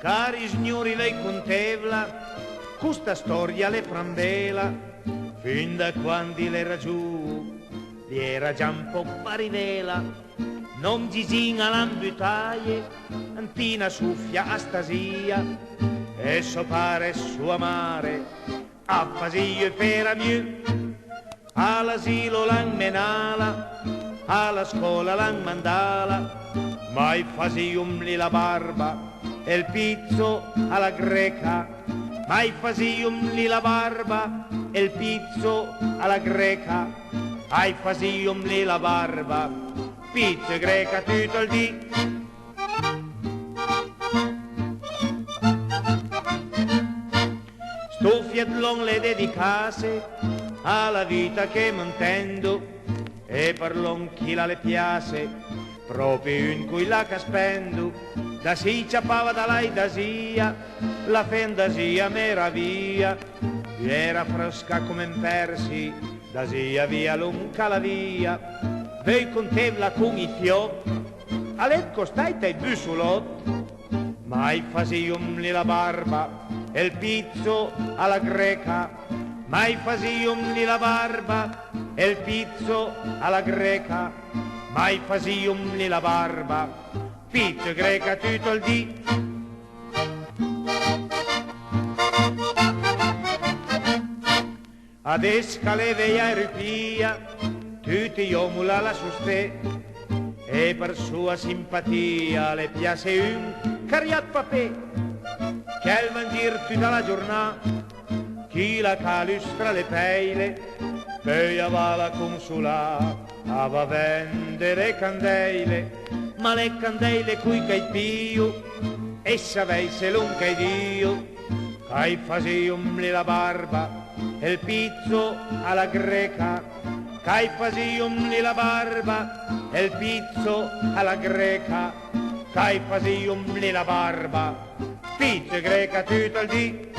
Cari signori, lei contevla, questa storia le prandela, fin da quando l'era giù, gli era già un po' parivela, non gisinga l'ambutaie, antina suffia astasia, e so pare sua mare, a fasillo e per amiù, all'asilo l'han menala, alla scuola l'han mandala, mai fasium la barba, e il pizzo alla greca, mai fasium la barba, e il pizzo alla greca, ai fasium la barba, pizzo e greca tutto il dì. Sto fiatlon le dedicase alla vita che m'intendo, e per l'on chi la le piace, proprio in cui la caspendo, da si ciappava da lei da sia, la fantasia meraviglia, era fresca come in persi, da sia via lunga la via, vei contevla con i fiocchi, a letto stai te bussolot, mai fasium la barba, e il pizzo alla greca, mai fasium la barba, e il pizzo alla greca, mai fasium la barba, pizzo e greca tutto il dì. Adesso che le veia ripia, tutti omula la soste, e per sua simpatia le piace un cariat papè, che al vangir tutta la giornata, chi la calustra le peile, poi va la consulà, va vendere candele, ma le candele cui che pio, e sapesse l'un che Dio, che fasium la barba, e il pizzo alla greca, che fasium la barba, e il pizzo alla greca, che fasium la barba, pizzo e greca tutto il dì.